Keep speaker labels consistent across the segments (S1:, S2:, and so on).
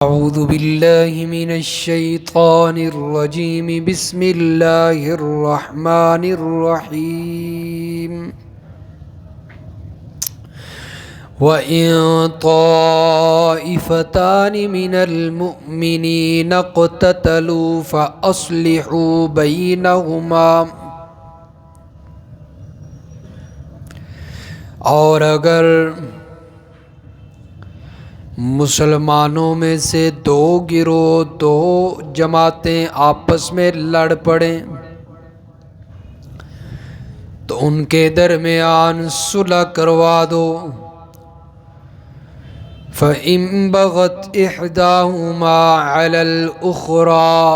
S1: أعوذ بالله من الشيطان الرجيم بسم الله الرحمن الرحيم وإن طائفتان من المؤمنين اقتتلوا فأصلحوا بينهما اور اگر مسلمانوں میں سے دو گروہ دو جماعتیں آپس میں لڑ پڑیں تو ان کے درمیان صلح کروا دو۔ فَإِن بَغَتْ إِحْدَاهُمَا عَلَى الْأُخْرَى،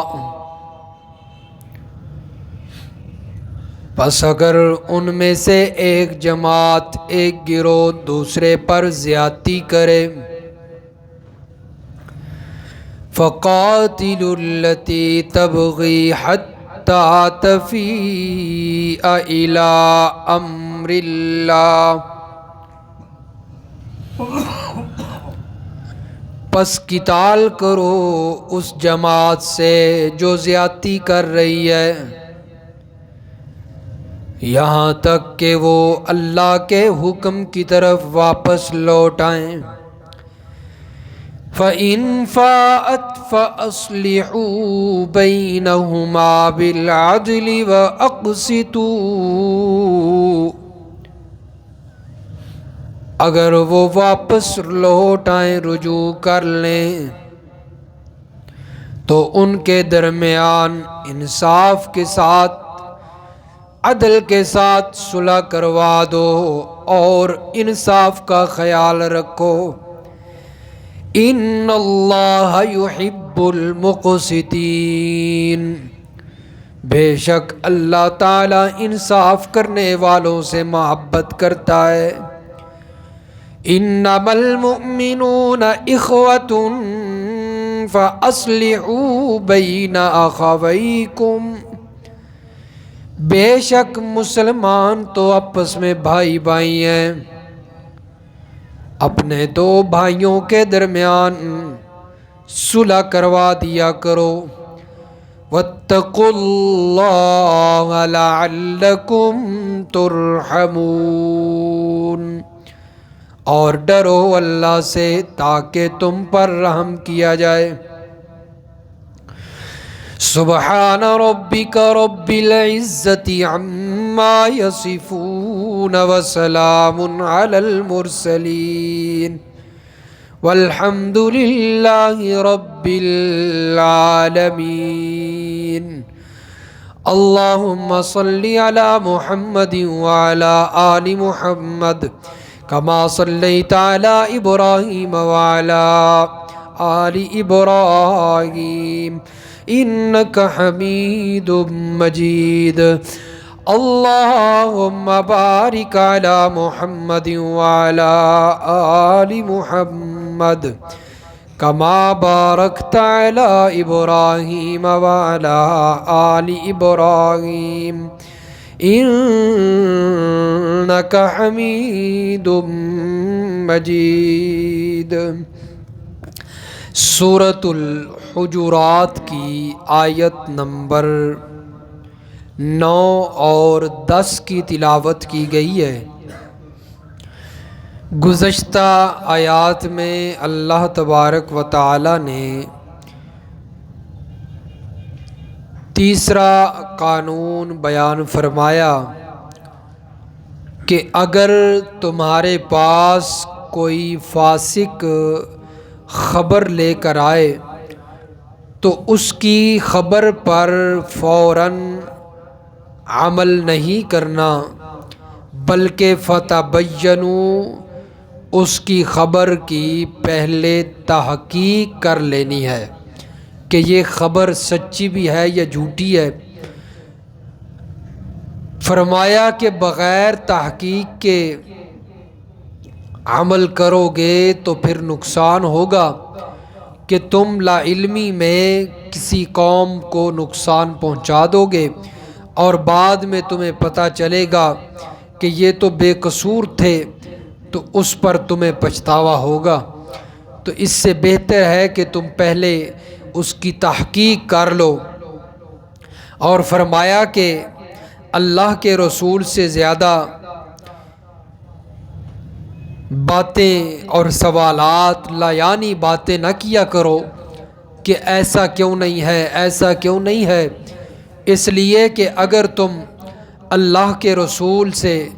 S1: پس اگر ان میں سے ایک جماعت ایک گروہ دوسرے پر زیادتی کرے فَقَاتِلُوا الَّتِي تَبْغِي حَتَّى تَفِيءَ إِلَىٰ أَمْرِ اللَّهِ، پس قتال کرو اس جماعت سے جو زیادتی کر رہی ہے یہاں تک کہ وہ اللہ کے حکم کی طرف واپس لوٹ آئیں۔ فَإِن فَاءَتْ فَأَصْلِحُوا بَيْنَهُمَا بِالْعَدْلِ وَأَقْسِطُوا، اگر وہ واپس لوٹ آئیں رجوع کر لیں تو ان کے درمیان انصاف کے ساتھ عدل کے ساتھ صلح کروا دو اور انصاف کا خیال رکھو۔ ان اللہ یحب المقسطین، بے شک اللہ تعالی انصاف کرنے والوں سے محبت کرتا ہے۔ انما المؤمنون اخوة فاصلحوا بین اخویکم، بے شک مسلمان تو آپس میں بھائی بھائی ہیں، اپنے دو بھائیوں کے درمیان صلح کروا دیا کرو۔ واتقوا اللہ لعلکم ترحمون، اور ڈرو اللہ سے تاکہ تم پر رحم کیا جائے۔ سبحان ربک رب العزت عما یصفون وسلام علی المرسلین والحمد للہ رب العالمین۔ اللہم صل علی محمد وعلی آل محمد کما صلیت علی ابراہیم وعلی آل ابراہیم انک حمید مجید۔ اللہم بارک علی محمد وعلی آل محمد کما بارکت علی ابراہیم وعلی آل ابراہیم انک حمید مجید۔ سورۃ الحجرات کی آیت نمبر 9 اور 10 کی تلاوت کی گئی ہے۔ گزشتہ آیات میں اللہ تبارک و تعالی نے تیسرا قانون بیان فرمایا کہ اگر تمہارے پاس کوئی فاسق خبر لے کر آئے تو اس کی خبر پر فوراً عمل نہیں کرنا، بلکہ فتبینوا، اس کی خبر کی پہلے تحقیق کر لینی ہے کہ یہ خبر سچی بھی ہے یا جھوٹی ہے۔ فرمایا کہ بغیر تحقیق کے عمل کرو گے تو پھر نقصان ہوگا کہ تم لا علمی میں کسی قوم کو نقصان پہنچا دو گے اور بعد میں تمہیں پتہ چلے گا کہ یہ تو بے قصور تھے، تو اس پر تمہیں پچھتاوا ہوگا۔ تو اس سے بہتر ہے کہ تم پہلے اس کی تحقیق کر لو۔ اور فرمایا کہ اللہ کے رسول سے زیادہ باتیں اور سوالات لایعنی باتیں نہ کیا کرو کہ ایسا کیوں نہیں ہے، ایسا کیوں نہیں ہے، اس لیے کہ اگر تم اللہ کے رسول سے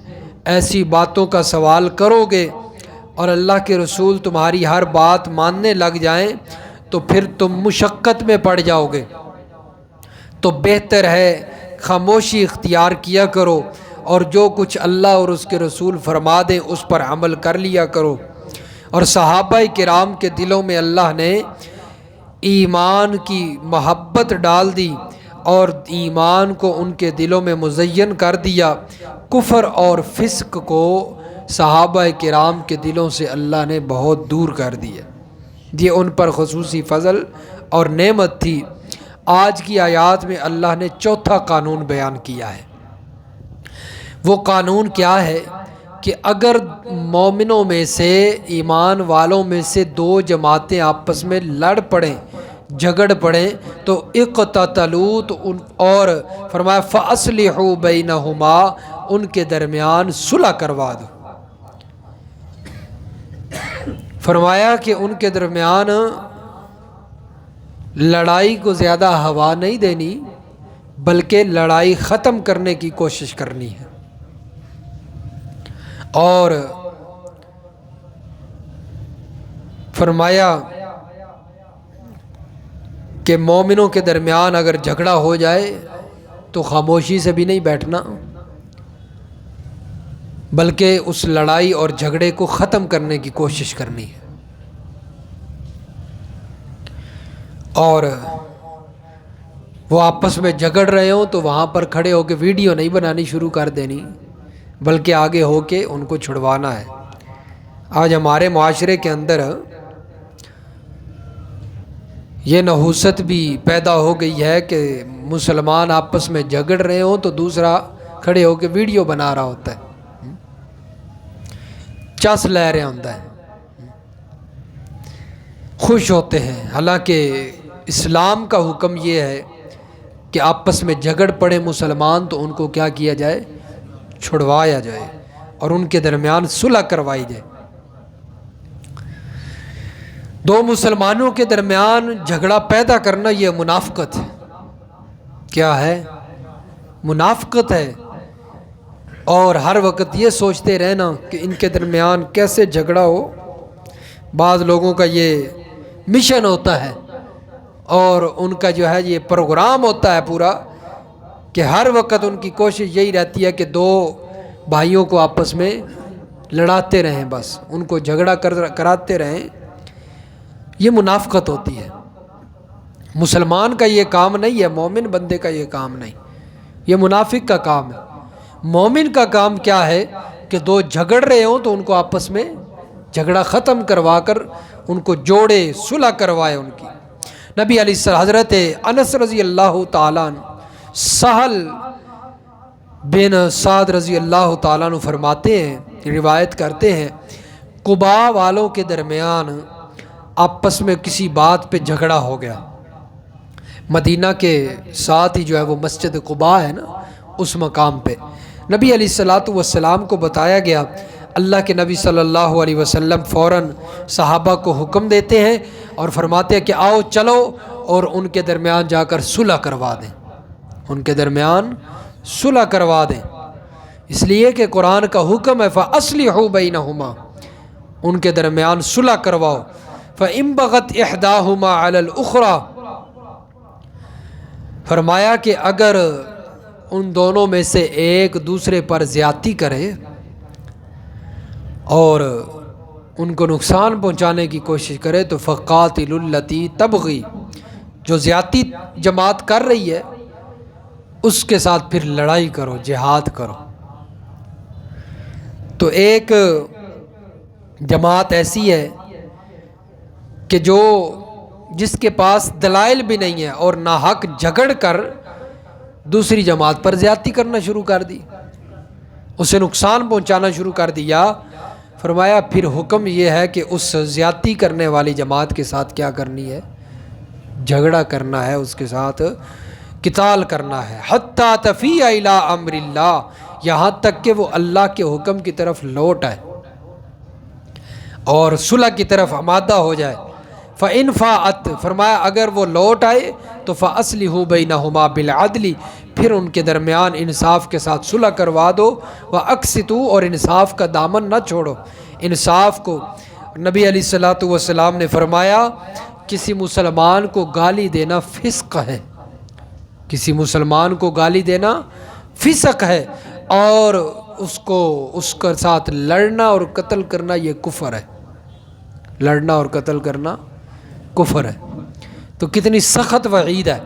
S1: ایسی باتوں کا سوال کرو گے اور اللہ کے رسول تمہاری ہر بات ماننے لگ جائیں تو پھر تم مشقت میں پڑ جاؤ گے۔ تو بہتر ہے خاموشی اختیار کیا کرو اور جو کچھ اللہ اور اس کے رسول فرما دیں اس پر عمل کر لیا کرو۔ اور صحابہ کرام کے دلوں میں اللہ نے ایمان کی محبت ڈال دی اور ایمان کو ان کے دلوں میں مزین کر دیا، کفر اور فسق کو صحابہ کرام کے دلوں سے اللہ نے بہت دور کر دیا۔ یہ ان پر خصوصی فضل اور نعمت تھی۔ آج کی آیات میں اللہ نے چوتھا قانون بیان کیا ہے۔ وہ قانون کیا ہے کہ اگر مومنوں میں سے، ایمان والوں میں سے دو جماعتیں آپس میں لڑ پڑیں، جھگڑ پڑیں تو اقتتلوا، اور فرمایا فاصلحوا بینہما، ان کے درمیان صلح کروا دو۔ فرمایا کہ ان کے درمیان لڑائی کو زیادہ ہوا نہیں دینی بلکہ لڑائی ختم کرنے کی کوشش کرنی ہے۔ اور فرمایا کہ مومنوں کے درمیان اگر جھگڑا ہو جائے تو خاموشی سے بھی نہیں بیٹھنا بلکہ اس لڑائی اور جھگڑے کو ختم کرنے کی کوشش کرنی ہے۔ اور وہ آپس میں جھگڑ رہے ہوں تو وہاں پر کھڑے ہو کے ویڈیو نہیں بنانی شروع کر دینی بلکہ آگے ہو کے ان کو چھڑوانا ہے۔ آج ہمارے معاشرے کے اندر یہ نحوست بھی پیدا ہو گئی ہے کہ مسلمان آپس میں جھگڑ رہے ہوں تو دوسرا کھڑے ہو کے ویڈیو بنا رہا ہوتا ہے، چس لے رہا ہوتا ہے، خوش ہوتے ہیں۔ حالانکہ اسلام کا حکم یہ ہے کہ آپس میں جھگڑ پڑے مسلمان تو ان کو کیا کیا جائے، چھڑوایا جائے اور ان کے درمیان صلح کروائی جائے۔ دو مسلمانوں کے درمیان جھگڑا پیدا کرنا یہ منافقت ہے۔ کیا ہے؟ منافقت ہے۔ اور ہر وقت یہ سوچتے رہنا کہ ان کے درمیان کیسے جھگڑا ہو۔ بعض لوگوں کا یہ مشن ہوتا ہے اور ان کا جو ہے یہ پروگرام ہوتا ہے پورا کہ ہر وقت ان کی کوشش یہی رہتی ہے کہ دو بھائیوں کو آپس میں لڑاتے رہیں، بس ان کو جھگڑا کراتے رہیں۔ یہ منافقت ہوتی ہے۔ مسلمان کا یہ کام نہیں ہے، مومن بندے کا یہ کام نہیں، یہ منافق کا کام ہے۔ مومن کا کام کیا ہے کہ دو جھگڑ رہے ہوں تو ان کو آپس میں جھگڑا ختم کروا کر ان کو جوڑے، صلح کروائے ان کی۔ نبی علیہ السلام حضرت انس رضی اللہ تعالیٰ عنہ، سہل بن سعد رضی اللہ تعالیٰ عنہ فرماتے ہیں، روایت کرتے ہیں، قباء والوں کے درمیان آپس میں کسی بات پہ جھگڑا ہو گیا۔ مدینہ کے ساتھ ہی جو ہے وہ مسجد قباء ہے نا، اس مقام پہ نبی علیہ الصلوۃ والسلام کو بتایا گیا۔ اللہ کے نبی صلی اللہ علیہ وسلم فوراً صحابہ کو حکم دیتے ہیں اور فرماتے ہیں کہ آؤ چلو اور ان کے درمیان جا کر صلح کروا دیں، ان کے درمیان صلح کروا دیں، اس لیے کہ قرآن کا حکم ہے فَأَصْلِحُوا بَيْنَهُمَا، ان کے درمیان صلح کرواؤ۔ فَإِن بَغَتْ إِحْدَاهُمَا عَلَى الْأُخْرَى، فرمایا کہ اگر ان دونوں میں سے ایک دوسرے پر زیادتی کرے اور ان کو نقصان پہنچانے کی کوشش کرے تو فَقَاتِلُوا الَّتِي تَبْغِي، جو زیادتی جماعت کر رہی ہے اس کے ساتھ پھر لڑائی کرو، جہاد کرو۔ تو ایک جماعت ایسی ہے کہ جس کے پاس دلائل بھی نہیں ہے اور ناحق جھگڑ کر دوسری جماعت پر زیادتی کرنا شروع کر دی، اسے نقصان پہنچانا شروع کر دیا، فرمایا پھر حکم یہ ہے کہ اس زیادتی کرنے والی جماعت کے ساتھ کیا کرنی ہے؟ جھگڑا کرنا ہے، اس کے ساتھ قتال کرنا ہے، حتی تفیء الی امر اللہ، یہاں تک کہ وہ اللہ کے حکم کی طرف لوٹ آئے اور صلح کی طرف آمادہ ہو جائے۔ فَإِنْ فَاءَتْ، فرمایا اگر وہ لوٹ آئے تو فَأَصْلِحُوا بَيْنَهُمَا بِالْعَدْلِ، پھر ان کے درمیان انصاف کے ساتھ صلح کروا دو، وَأَقْسِطُوا، اور انصاف کا دامن نہ چھوڑو۔ انصاف کو نبی علیہ الصلوۃ والسلام نے فرمایا کسی مسلمان کو گالی دینا فسق ہے، کسی مسلمان کو گالی دینا فسق ہے، اور اس کے ساتھ لڑنا اور قتل کرنا یہ کفر ہے، لڑنا اور قتل کرنا کفر ہے۔ تو کتنی سخت وعید ہے۔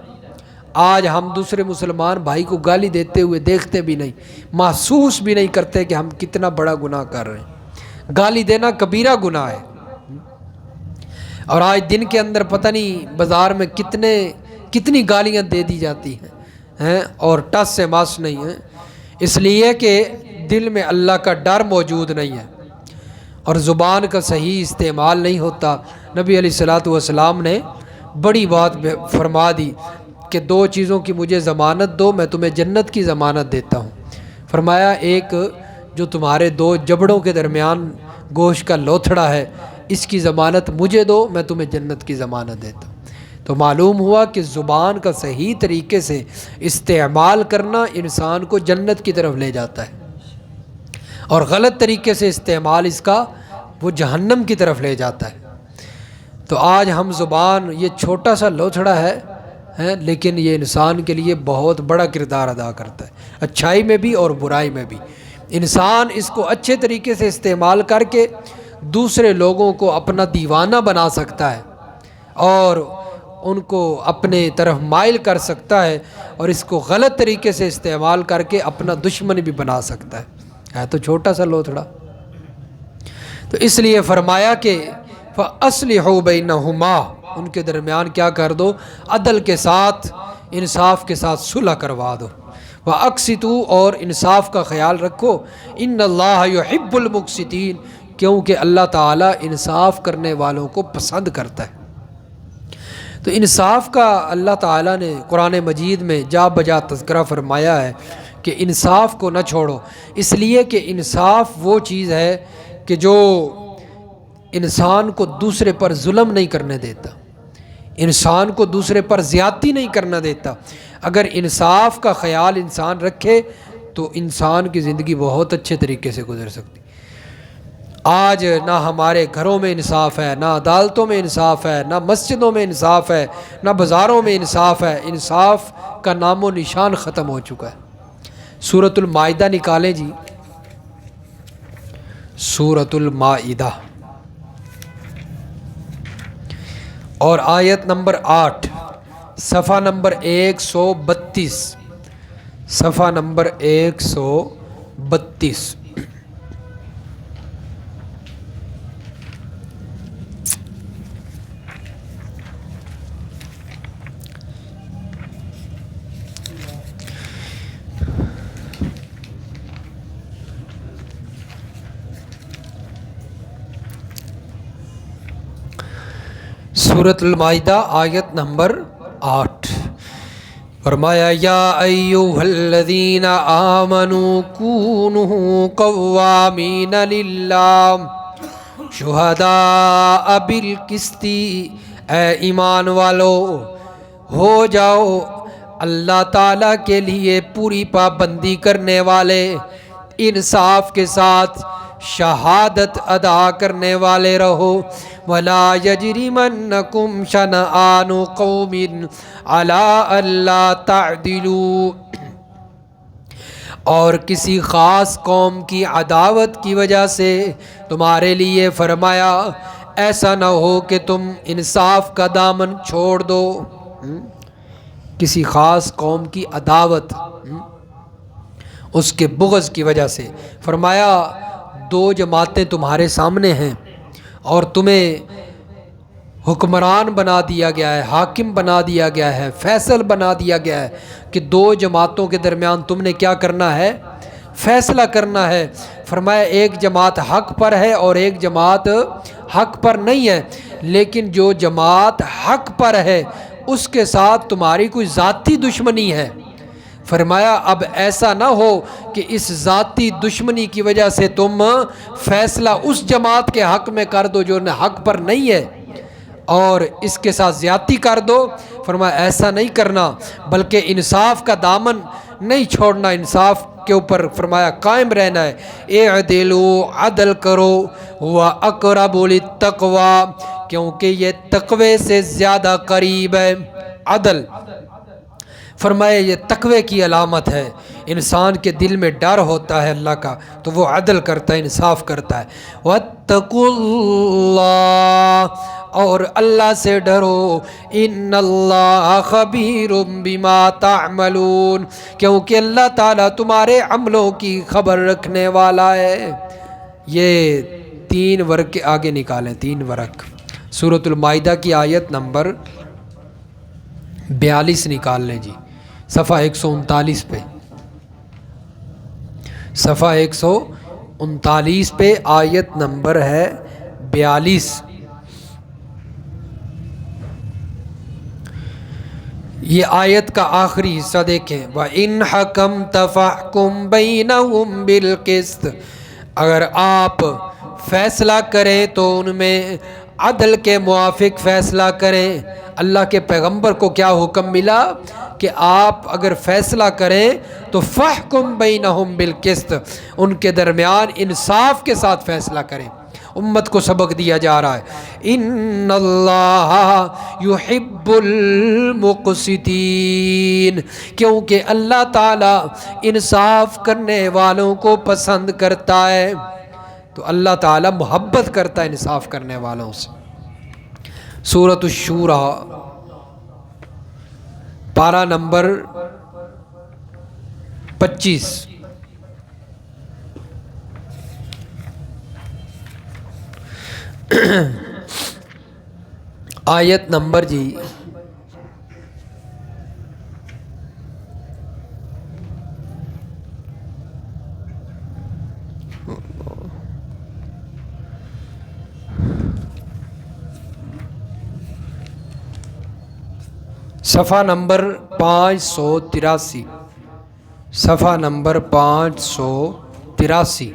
S1: آج ہم دوسرے مسلمان بھائی کو گالی دیتے ہوئے دیکھتے بھی نہیں، محسوس بھی نہیں کرتے کہ ہم کتنا بڑا گناہ کر رہے ہیں۔ گالی دینا کبیرہ گناہ ہے، اور آج دن کے اندر پتہ نہیں بازار میں کتنی گالیاں دے دی جاتی ہیں اور ٹس سے ماس نہیں ہیں، اس لیے کہ دل میں اللہ کا ڈر موجود نہیں ہے اور زبان کا صحیح استعمال نہیں ہوتا۔ نبی علیہ الصلوۃ والسلام نے بڑی بات فرما دی کہ دو چیزوں کی مجھے ضمانت دو، میں تمہیں جنت کی ضمانت دیتا ہوں۔ فرمایا ایک جو تمہارے دو جبڑوں کے درمیان گوشت کا لوتھڑا ہے، اس کی ضمانت مجھے دو، میں تمہیں جنت کی ضمانت دیتا ہوں۔ تو معلوم ہوا کہ زبان کا صحیح طریقے سے استعمال کرنا انسان کو جنت کی طرف لے جاتا ہے، اور غلط طریقے سے استعمال اس کا وہ جہنم کی طرف لے جاتا ہے۔ تو آج ہم زبان یہ چھوٹا سا لوتھڑا ہے لیکن یہ انسان کے لیے بہت بڑا کردار ادا کرتا ہے، اچھائی میں بھی اور برائی میں بھی۔ انسان اس کو اچھے طریقے سے استعمال کر کے دوسرے لوگوں کو اپنا دیوانہ بنا سکتا ہے اور ان کو اپنے طرف مائل کر سکتا ہے، اور اس کو غلط طریقے سے استعمال کر کے اپنا دشمن بھی بنا سکتا ہے تو چھوٹا سا لوتھڑا۔ تو اس لیے فرمایا کہ فَأَصْلِحُوا بَيْنَهُمَا، ان کے درمیان کیا کر دو؟ عدل کے ساتھ، انصاف کے ساتھ صلح کروا دو۔ وَأَقْسِطُوا، اور انصاف کا خیال رکھو۔ إِنَّ اللَّهَ يُحِبُّ الْمُقْسِطِينَ، کیونکہ اللہ تعالیٰ انصاف کرنے والوں کو پسند کرتا ہے۔ تو انصاف کا اللہ تعالیٰ نے قرآن مجید میں جا بجا تذکرہ فرمایا ہے کہ انصاف کو نہ چھوڑو، اس لیے کہ انصاف وہ چیز ہے کہ جو انسان کو دوسرے پر ظلم نہیں کرنے دیتا، انسان کو دوسرے پر زیادتی نہیں کرنا دیتا۔ اگر انصاف کا خیال انسان رکھے تو انسان کی زندگی بہت اچھے طریقے سے گزر سکتی۔ آج نہ ہمارے گھروں میں انصاف ہے، نہ عدالتوں میں انصاف ہے، نہ مسجدوں میں انصاف ہے، نہ بازاروں میں انصاف ہے۔ انصاف کا نام و نشان ختم ہو چکا ہے۔ سورۃ المائدہ نکالیں جی، سورۃ المائدہ اور آیت نمبر 8، صفحہ نمبر 132، صفحہ نمبر 132۔ سورۃ المائدہ آیت نمبر 8، فرمایا یا ایھا الذین آمنوا کونوا قوامین للہ شہداء بالقسط، اے ایمان والو ہو جاؤ اللہ تعالیٰ کے لیے پوری پابندی کرنے والے، انصاف کے ساتھ شہادت ادا کرنے والے رہو۔ وَلَا يَجْرِمَنَّكُمْ شَنَآنُ قَوْمٍ عَلَىٰ أَلَّا تَعْدِلُوا، اور کسی خاص قوم کی عداوت کی وجہ سے تمہارے لیے فرمایا ایسا نہ ہو کہ تم انصاف کا دامن چھوڑ دو۔ کسی خاص قوم کی عداوت، اس کے بغض کی وجہ سے فرمایا دو جماعتیں تمہارے سامنے ہیں اور تمہیں حکمران بنا دیا گیا ہے، حاکم بنا دیا گیا ہے، فیصل بنا دیا گیا ہے کہ دو جماعتوں کے درمیان تم نے کیا کرنا ہے؟ فیصلہ کرنا ہے۔ فرمایا ایک جماعت حق پر ہے اور ایک جماعت حق پر نہیں ہے، لیکن جو جماعت حق پر ہے اس کے ساتھ تمہاری کوئی ذاتی دشمنی ہے۔ فرمایا اب ایسا نہ ہو کہ اس ذاتی دشمنی کی وجہ سے تم فیصلہ اس جماعت کے حق میں کر دو جو حق پر نہیں ہے اور اس کے ساتھ زیادتی کر دو۔ فرمایا ایسا نہیں کرنا، بلکہ انصاف کا دامن نہیں چھوڑنا، انصاف کے اوپر فرمایا قائم رہنا ہے۔ اعدلوا، عدل کرو، واقرب للتقوی، کیونکہ یہ تقوی سے زیادہ قریب ہے۔ عدل فرمایا یہ تقوی کی علامت ہے، انسان کے دل میں ڈر ہوتا ہے اللہ کا تو وہ عدل کرتا ہے، انصاف کرتا ہے۔ واتقوا اللہ، اور اللہ سے ڈرو، ان اللہ خبیر بما تعملون، کیونکہ اللہ تعالیٰ تمہارے عملوں کی خبر رکھنے والا ہے۔ یہ 3 ورق کے آگے نکالیں، 3 ورق سورۃ المائدہ کی آیت نمبر 42 نکال لیں جی، صفحہ 139 پہ، صفحہ 139 پہ آیت نمبر ہے 42۔ یہ آیت کا آخری حصہ دیکھیں، وَإِنْ حَكَمْتَ فَاحْكُمْ بَيْنَهُمْ بِالْقِسْطِ، اگر آپ فیصلہ کریں تو ان میں عدل کے موافق فیصلہ کریں۔ اللہ کے پیغمبر کو کیا حکم ملا کہ آپ اگر فیصلہ کریں تو فَاحْكُمْ بَيْنَهُمْ بِالْقِسْطِ، ان کے درمیان انصاف کے ساتھ فیصلہ کریں۔ امت کو سبق دیا جا رہا ہے، ان اللہ یحب المقسطین، کیونکہ اللہ تعالی انصاف کرنے والوں کو پسند کرتا ہے۔ تو اللہ تعالی محبت کرتا ہے انصاف کرنے والوں سے۔ سورۃ الشورى پارہ نمبر 25، آیت نمبر جی 583، صفحہ نمبر 583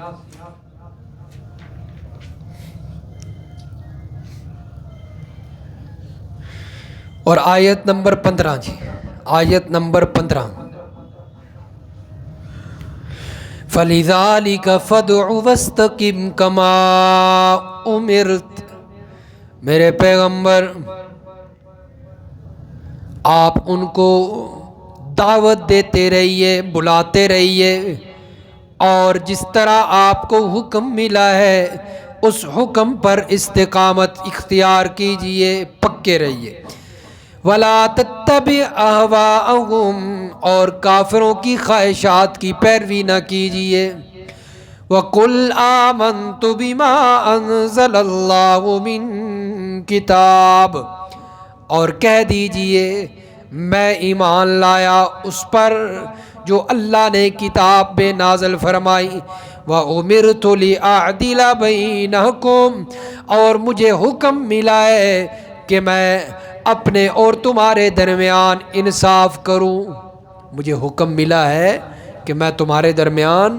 S1: اور آیت نمبر 15 جی، آیت نمبر 15، فَلِذَلِكَ فَادْعُ وَاسْتَقِمْ كَمَا أُمِرْتَ، میرے پیغمبر آپ ان کو دعوت دیتے رہیے، بلاتے رہیے، اور جس طرح آپ کو حکم ملا ہے اس حکم پر استقامت اختیار کیجئے، پکے رہیے۔ وَلَا تَتَّبِعْ أَهْوَاءَهُمْ، اور کافروں کی خواہشات کی پیروی نہ کیجئے۔ وَقُلْ آمَنْتُ بِمَا أَنزَلَ اللَّهُ مِنْ کتاب، اور کہہ دیجئے میں ایمان لایا اس پر جو اللہ نے کتاب بے نازل فرمائی۔ وَأُمِرْتُ لِأَعْدِلَ بَيْنَكُمْ، اور مجھے حکم ملا ہے کہ میں اپنے اور تمہارے درمیان انصاف کروں، مجھے حکم ملا ہے کہ میں تمہارے درمیان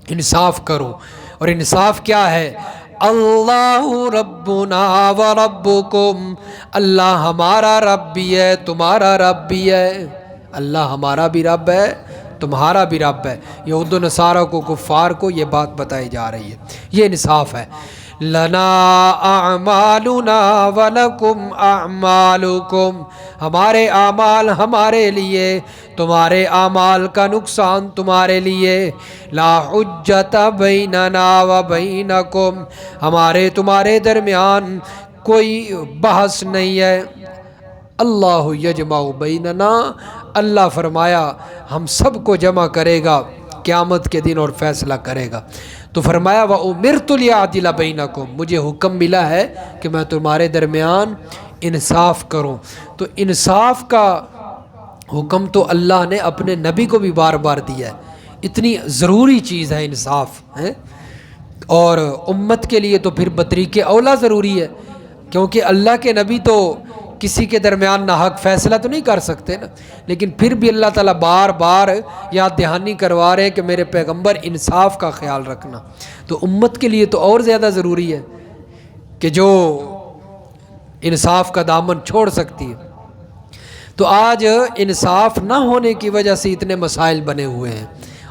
S1: انصاف کروں۔ اور انصاف کیا ہے؟ اللہ ربنا و ربکم، اللہ ہمارا رب بھی ہے تمہارا رب بھی ہے، اللہ ہمارا بھی رب ہے تمہارا بھی رب ہے۔ یہود و نصارہ کو، کفار کو یہ بات بتائی جا رہی ہے، یہ انصاف ہے۔ لنا اعمالنا ولکم اعمالکم، ہمارے اعمال ہمارے لیے، تمہارے اعمال کا نقصان تمہارے لیے۔ لا حجت بیننا و بینکم، ہمارے تمہارے درمیان کوئی بحث نہیں ہے۔ اللہ یجمع بیننا، اللہ فرمایا ہم سب کو جمع کرے گا قیامت کے دن اور فیصلہ کرے گا۔ تو فرمایا وَأُمِرْتُ لِأَعْدِلَ بَيْنَكُمْ، مجھے حکم ملا ہے کہ میں تمہارے درمیان انصاف کروں۔ تو انصاف کا حکم تو اللہ نے اپنے نبی کو بھی بار بار دیا ہے، اتنی ضروری چیز ہے انصاف ہے، اور امت کے لیے تو پھر بطریق اولا ضروری ہے، کیونکہ اللہ کے نبی تو کسی کے درمیان ناحق فیصلہ تو نہیں کر سکتے نا، لیکن پھر بھی اللہ تعالیٰ بار بار یاد دہانی کروا رہے ہیں کہ میرے پیغمبر انصاف کا خیال رکھنا، تو امت کے لیے تو اور زیادہ ضروری ہے کہ جو انصاف کا دامن چھوڑ سکتی ہے۔ تو آج انصاف نہ ہونے کی وجہ سے اتنے مسائل بنے ہوئے ہیں،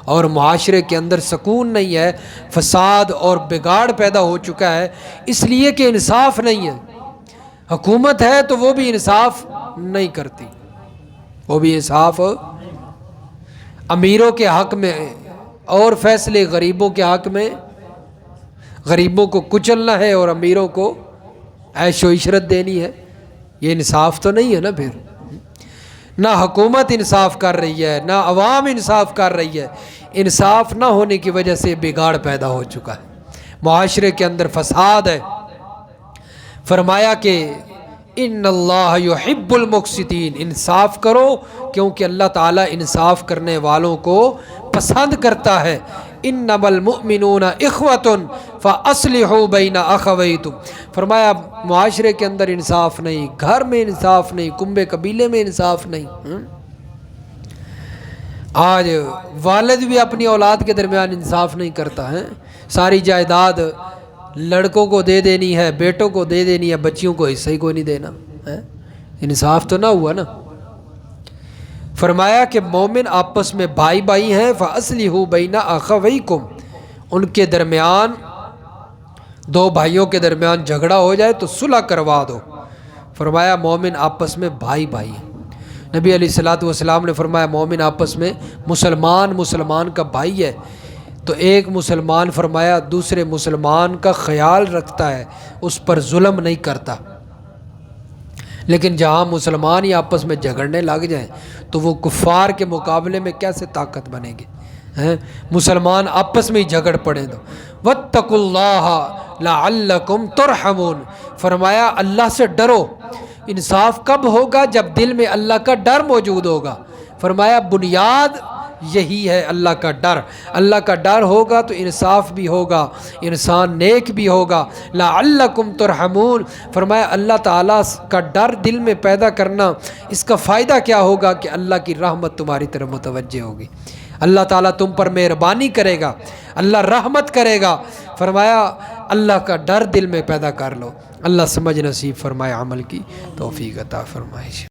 S1: اور معاشرے کے اندر سکون نہیں ہے، فساد اور بگاڑ پیدا ہو چکا ہے، اس لیے کہ انصاف نہیں ہے۔ حکومت ہے تو وہ بھی انصاف نہیں کرتی، وہ بھی انصاف امیروں کے حق میں اور فیصلے غریبوں کے حق میں، غریبوں کو کچلنا ہے اور امیروں کو عیش و عشرت دینی ہے، یہ انصاف تو نہیں ہے نا۔ پھر نہ حکومت انصاف کر رہی ہے، نہ عوام انصاف کر رہی ہے، انصاف نہ ہونے کی وجہ سے بگاڑ پیدا ہو چکا ہے، معاشرے کے اندر فساد ہے۔ فرمایا کہ ان اللہ یحب المقسطین، انصاف کرو کیونکہ اللہ تعالیٰ انصاف کرنے والوں کو پسند کرتا ہے۔ انما المؤمنون اخوۃ فاصلحوا بین اخویکم، فرمایا معاشرے کے اندر انصاف نہیں، گھر میں انصاف نہیں، کنبے قبیلے میں انصاف نہیں۔ آج والد بھی اپنی اولاد کے درمیان انصاف نہیں کرتا ہے، ساری جائیداد لڑکوں کو دے دینی ہے، بیٹوں کو دے دینی ہے، بچیوں کو حصہ ہی کوئی نہیں دینا ہے، انصاف تو نہ ہوا نا۔ فرمایا کہ مومن آپس میں بھائی بھائی ہیں، فَأَصْلِحُوا بَيْنَ أَخَوَيْكُمْ، ان کے درمیان، دو بھائیوں کے درمیان جھگڑا ہو جائے تو صلح کروا دو۔ فرمایا مومن آپس میں بھائی بھائی ہیں۔ نبی علیہ الصلوۃ والسلام نے فرمایا مومن آپس میں مسلمان کا بھائی ہے، تو ایک مسلمان فرمایا دوسرے مسلمان کا خیال رکھتا ہے، اس پر ظلم نہیں کرتا۔ لیکن جہاں مسلمان ہی آپس میں جھگڑنے لگ جائیں تو وہ کفار کے مقابلے میں کیسے طاقت بنے گی؟ مسلمان آپس میں ہی جھگڑ پڑیں تو واتقوا اللہ لعلکم ترحمون، فرمایا اللہ سے ڈرو۔ انصاف کب ہوگا؟ جب دل میں اللہ کا ڈر موجود ہوگا۔ فرمایا بنیاد یہی ہے اللہ کا ڈر، اللہ کا ڈر ہوگا تو انصاف بھی ہوگا، انسان نیک بھی ہوگا۔ لعلکم ترحمون، فرمایا اللہ تعالیٰ کا ڈر دل میں پیدا کرنا، اس کا فائدہ کیا ہوگا کہ اللہ کی رحمت تمہاری طرف متوجہ ہوگی، اللہ تعالیٰ تم پر مہربانی کرے گا، اللہ رحمت کرے گا۔ فرمایا اللہ کا ڈر دل میں پیدا کر لو۔ اللہ سمجھ نصیب فرمائے، عمل کی توفیق عطا فرمائے۔